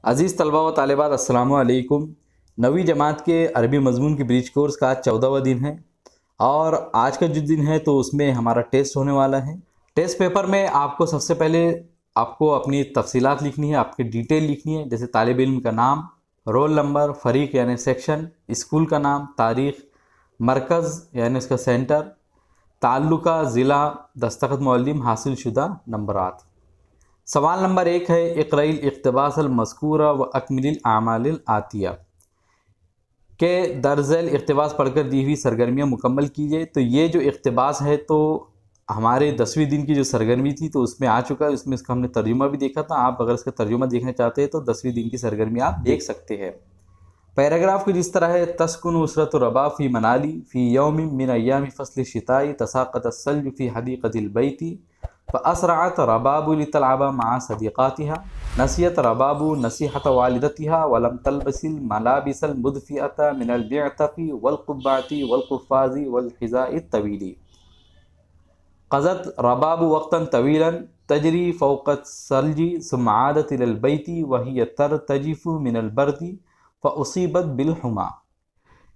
अज़ीज़ तलबा व तालिबात अस्सलाम वालेकुम। नवी जमात के अरबी मज़मून की ब्रिज कोर्स का आज 14वां दिन है और आज का जो दिन है तो उसमें हमारा टेस्ट होने वाला है। टेस्ट पेपर में आपको सबसे पहले आपको अपनी तफसीलात लिखनी है, आपकी डिटेल लिखनी है, जैसे तालिब इल्म का नाम, रोल नंबर, फ़रीक यानी सेक्शन, स्कूल का नाम, तारीख़, मरकज़ यानी उसका सेंटर, ताल्लुका, ज़िला, दस्तखत मुअल्लिम, हासिल शुदा नंबरात। सवाल नंबर 1 है इक़राइल इक़्तिबासल मज़कूरा व अकमिलिल आमालिल आतिया के दर्ज़ैल इक़्तिबास पढ़कर दी हुई सरगर्मियाँ मुकम्मल कीजिए। तो ये जो इक़्तिबास है तो हमारे 10वीं दिन की जो सरगर्मी थी तो उसमें आ चुका है, उसमें इसका हमने तर्जुमा भी देखा था। आप अगर इसका तर्जुमा देखना चाहते हैं तो 10वीं दिन की सरगर्मी आप देख सकते हैं। पैराग्राफ कुछ इस तरह है, तस्कुन उसरत रबा फ़ी मनाली फ़ी यौमिन मिन अय्यामि फ़स्ल शिताई तसाक़त अस्सल्ज फ़ी हदीक़तिल बैति फ़असरअत रबाबु लितलअबा मअ सदीक़ातिहा नसियत रबाबु नसीहत वालिदतिहा वलम तलबसिल मलाबिसल मुदफ़िअता मिनल बिअतफ़ि वल क़ुब्बाति वल क़ुफ़्फ़ाज़ि वल हिज़ाइ तवीली क़ज़त रबाबु वक़्तन तवीलन तजरी फ़ौक़त सल्जी सुम्मा आदत इलल बैति व हिय तरतजिफ़ु मिनल बर्दि फ़उसीबत बिल हुमा।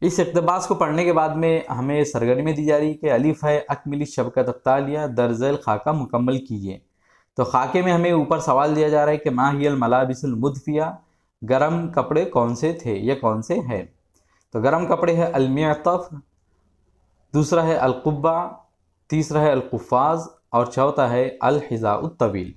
इस इक़्तिबास को पढ़ने के बाद में हमें सरगर्मी दी जा रही है कि अलिफ़ है अकमिली शबकत तालिया दर्ज़ैल खाका मुकम्मल कीजिए। तो खाके में हमें ऊपर सवाल दिया जा रहा है कि मा हियल मलाबिसुल मुदफ़िया, गरम कपड़े कौन से थे या कौन से हैं। तो गरम कपड़े है अलमिअतफ़, दूसरा है अलक़ुब्बा, तीसरा है अलक़ुफ़्फ़ाज़ और चौथा है अलहिज़ाउ तवील।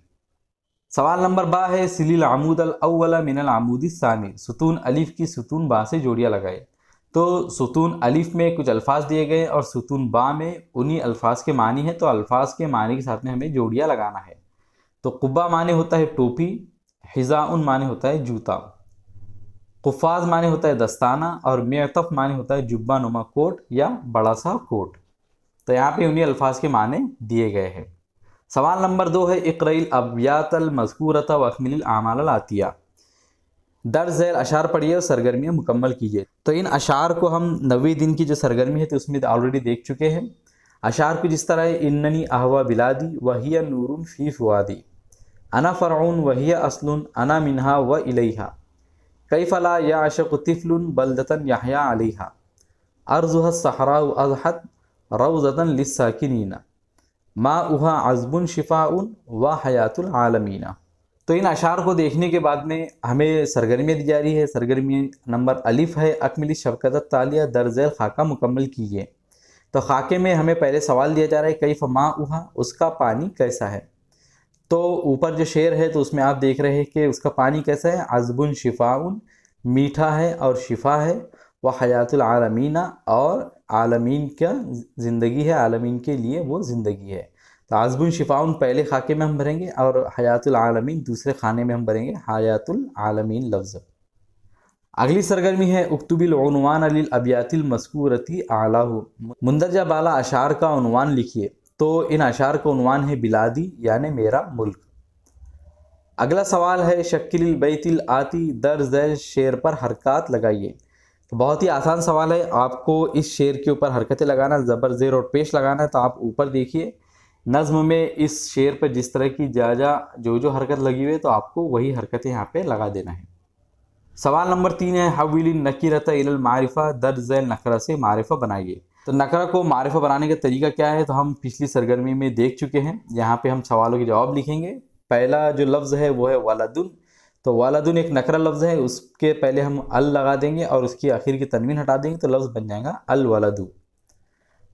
सवाल नंबर बा है सिलिल अमूद अल अव्वल मिनल अमूद सानी, सुतून अलिफ़ की सुतून बा से जोड़ियाँ लगाए। तो सुतून अलिफ़ में कुछ अल्फाज दिए गए और सुतून बा में उन्हीं अल्फाज के मानी है, तो अल्फाज के मानी के साथ में हमें जोड़ियाँ लगाना है। तो कुब्बा माने होता है टोपी, हिज़ाउन माने होता है जूता, कुफ़्फ़ाज़ माने होता है दस्ताना और मिअतफ़ माने होता है जुब्बा नुमा कोट या बड़ा सा कोट। तो यहाँ पे उन्हीं अल्फाज के माने दिए गए हैं। सवाल नंबर 2 है इक़राइल अब्यातल मज़कूरता व अकमिलिल आमाल आतिया, दर्ज झैल अशार पढ़िए और सरगर्मियाँ मुकम्मल कीजिए। तो इन अशार को हम 90वें दिन की जो सरगर्मी है तो उसमें ऑलरेडी देख चुके हैं। अशार कुछ इस तरह है, इन्ननी अहवा बिलादी वहिया नूरुन फ़ी फ़ुआदी, अना फ़रऊन वहिया अस्लुन अना मिन्हा व इलैहा, कैफ़ ला याअशक़ु तिफ़लुन बल्दतन यहया अलैहा, अर्ज़ुहा सहराउ अज़हत रौज़तन लिस्साकिनीना, माउहा अज़बुन शिफ़ाउन व हयातुल आलमीना। तो इन अशार को देखने के बाद में हमें सरगर्मियाँ दी जा रही है। सरगर्मी नंबर अलिफ़ है अकमिली शबकत तालिया दर्ज़ैल खाका मुकम्मल कीजिए। तो खाके में हमें पहले सवाल दिया जा रहा है कैफ़ माउहा, उसका पानी कैसा है। तो ऊपर जो शेर है तो उसमें आप देख रहे हैं कि उसका पानी कैसा है, अज़बुन शिफ़ाउन, मीठा है और शिफा है, व हयातुल आलमीना, और आलमीन का ज़िंदगी है, आलमीन के लिए वो ज़िंदगी है। तो अज़बुन शिफ़ाउन पहले खाके में हम भरेंगे और हयातुल आलमीन दूसरे खाने में हम भरेंगे हयातुल आलमीन लफ्ज़। अगली सरगर्मी है उक्तुबिल उन्वान लिल अबियातिल मज़कूरती आलाहु, मुंदरजा बाला अशार का उन्वान लिखिए। तो इन अशार का उन्वान है बिलादी यानी मेरा मुल्क। अगला सवाल है शक्किलिल बैतिल आती दर्ज झैल शेर पर हरकत लगाइए। तो बहुत ही आसान सवाल है, आपको इस शेर के ऊपर हरकतें लगाना, ज़बर ज़ेर और पेश लगाना है। तो आप ऊपर देखिए नज़्म में इस शेर पर जिस तरह की जो हरकत लगी हुई है तो आपको वही हरकतें यहाँ पे लगा देना है। सवाल नंबर 3 है हव्विलिन नकीरता इलल मारिफा, दर्ज झैल नकरा से मारिफा बनाइए। तो नकरा को मारिफा बनाने का तरीका क्या है तो हम पिछली सरगर्मी में देख चुके हैं। यहाँ पे हम सवालों के जवाब लिखेंगे। पहला जो लफ्ज़ है वो है वलदुन। तो वलदुन एक नकरा लफ्ज़ है, उसके पहले हम अल लगा देंगे और उसकी आखिर की तनवीन हटा देंगे तो लफ्ज़ बन जाएगा अल वलदु।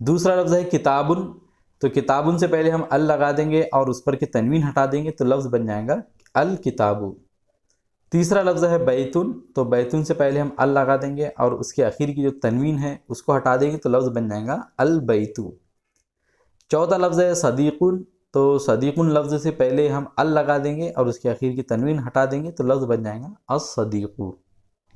दूसरा लफ्ज़ है किताबुन। तो किताबुन से पहले हम अल लगा देंगे और उस पर की तनवीन हटा देंगे तो लफ्ज़ बन जाएगा अल किताबु। तीसरा लफ्ज़ है बैतुन। तो बैतुन से पहले हम अल लगा देंगे और उसके आखिर की जो तनवीन है उसको हटा देंगे तो लफ्ज़ बन जाएगा अल बैतु। चौथा लफ्ज़ है सदीक़ुन। तो सदीक़ुन लफ्ज़ से पहले हम अल लगा देंगे और उसके आखिर की तनवीन हटा देंगे तो लफ्ज़ बन जाएगा अस-सदीक़ु।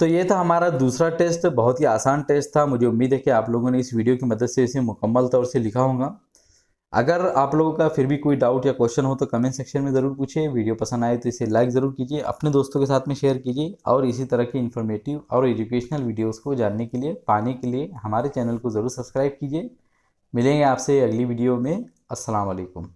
तो ये था हमारा दूसरा टेस्ट, बहुत ही आसान टेस्ट था। मुझे उम्मीद है कि आप लोगों ने इस वीडियो की मदद से इसे मुकम्मल तौर से लिखा होगा। अगर आप लोगों का फिर भी कोई डाउट या क्वेश्चन हो तो कमेंट सेक्शन में ज़रूर पूछिए। वीडियो पसंद आए तो इसे लाइक ज़रूर कीजिए, अपने दोस्तों के साथ में शेयर कीजिए और इसी तरह की इन्फॉर्मेटिव और एजुकेशनल वीडियोस को जानने के लिए, पाने के लिए हमारे चैनल को ज़रूर सब्सक्राइब कीजिए। मिलेंगे आपसे अगली वीडियो में। अस्सलाम वालेकुम।